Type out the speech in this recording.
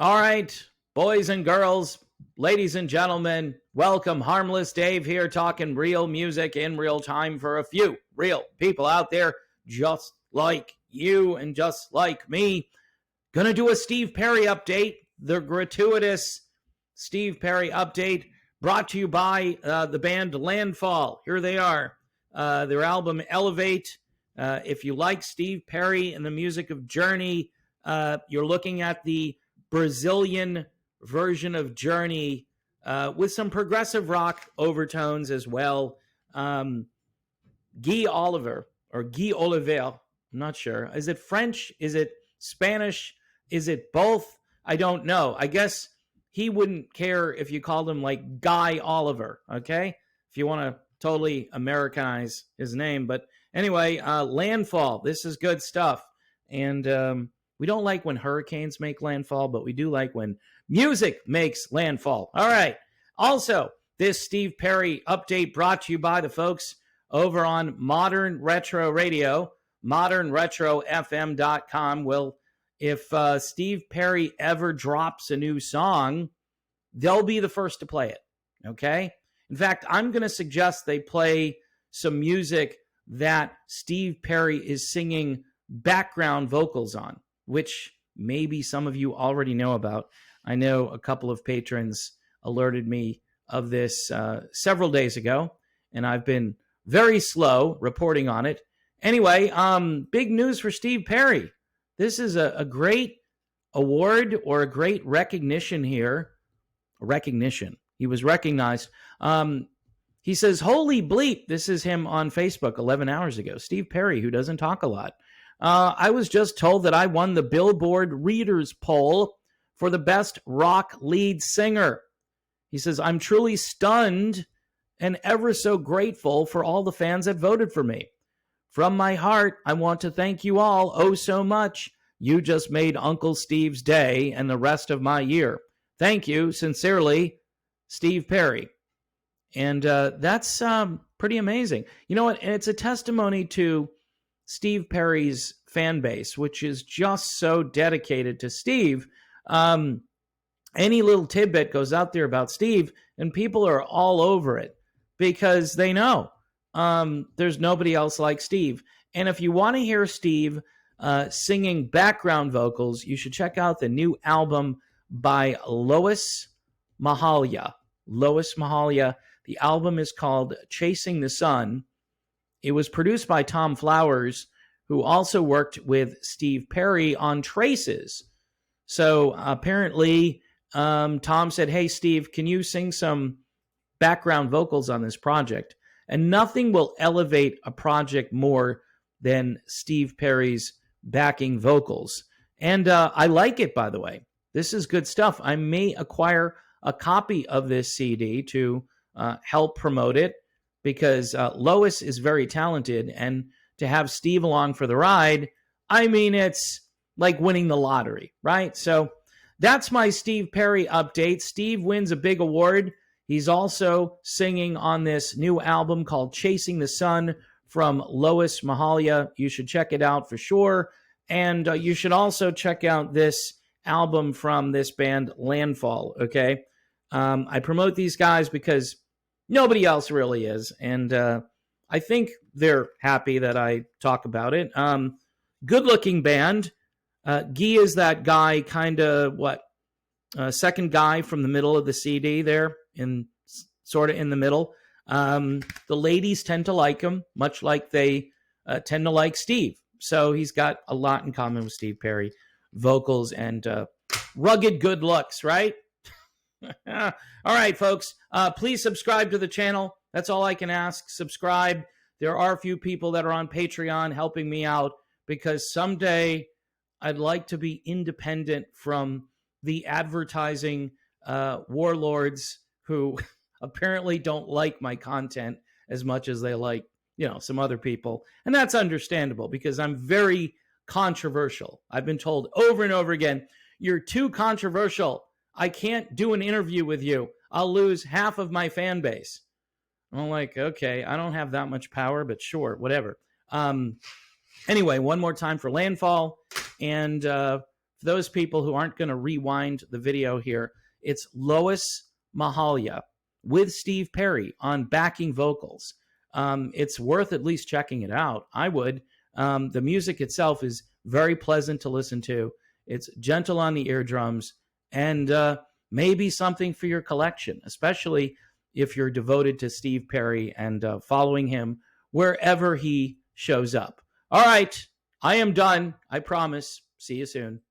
All right, boys and girls, ladies and gentlemen, welcome. Harmless Dave here, talking real music in real time for a few real people out there just like you and just like me. Gonna do a Steve Perry update, the gratuitous Steve Perry update, brought to you by the band Landfall. Here they are, their album Elevate. If you like Steve Perry and the music of Journey, you're looking at the Brazilian version of Journey with some progressive rock overtones as well. Guy Oliver, or Guy Oliver, I'm not sure. Is it French? Is it Spanish? Is it both? I don't know. I guess he wouldn't care if you called him like Guy Oliver, okay? If you want to totally Americanize his name. But anyway, Landfall, this is good stuff. And we don't like when hurricanes make landfall, but we do like when music makes landfall. All right. Also, this Steve Perry update brought to you by the folks over on Modern Retro Radio, modernretrofm.com. Well, if Steve Perry ever drops a new song, they'll be the first to play it, okay? In fact, I'm going to suggest they play some music that Steve Perry is singing background vocals on, which maybe some of you already know about. I know a couple of patrons alerted me of this several days ago, and I've been very slow reporting on it. Anyway, big news for Steve Perry. This is a great award or a great recognition here. Recognition. He was recognized. He says, holy bleep. This is him on Facebook 11 hours ago. Steve Perry, who doesn't talk a lot. I was just told that I won the Billboard Readers Poll for the best rock lead singer. He says, I'm truly stunned and ever so grateful for all the fans that voted for me. From my heart, I want to thank you all oh so much. You just made Uncle Steve's day and the rest of my year. Thank you, sincerely, Steve Perry. And that's pretty amazing. You know what? And it's a testimony to Steve Perry's fan base, which is just so dedicated to Steve. Any little tidbit goes out there about Steve, and people are all over it because they know there's nobody else like Steve. And if you want to hear Steve singing background vocals, you should check out the new album by Lois Mahalia. Lois Mahalia. The album is called Chasing the Sun. It was produced by Tom Flowers, who also worked with Steve Perry on Traces. So apparently, Tom said, hey, Steve, can you sing some background vocals on this project? And nothing will elevate a project more than Steve Perry's backing vocals. And I like it, by the way. This is good stuff. I may acquire a copy of this CD to help promote it because Lois is very talented. And to have Steve along for the ride, I mean, it's like winning the lottery, right? So that's my Steve Perry update. Steve wins a big award. He's also singing on this new album called Chasing the Sun from Lois Mahalia. You should check it out for sure. And you should also check out this album from this band, Landfall, okay? I promote these guys because nobody else really is. And I think they're happy that I talk about it. Good-looking band. Guy is that guy, kind of, second guy from the middle of the CD there, sort of in the middle. The ladies tend to like him, much like they tend to like Steve. So he's got a lot in common with Steve Perry. Vocals and rugged good looks, right? All right, folks. Please subscribe to the channel. That's all I can ask. Subscribe. There are a few people that are on Patreon helping me out because someday I'd like to be independent from the advertising warlords who apparently don't like my content as much as they like, some other people. And that's understandable because I'm very controversial. I've been told over and over again, you're too controversial. I can't do an interview with you. I'll lose half of my fan base. I'm like, okay, I don't have that much power, but sure, whatever. Anyway, one more time for Landfall. And For those people who aren't going to rewind the video here, it's Lois Mahalia with Steve Perry on backing vocals. It's worth at least checking it out. I would. The music itself is very pleasant to listen to. It's gentle on the eardrums, and maybe something for your collection, especially if you're devoted to Steve Perry and following him wherever he shows up. All right, I am done. I promise. See you soon.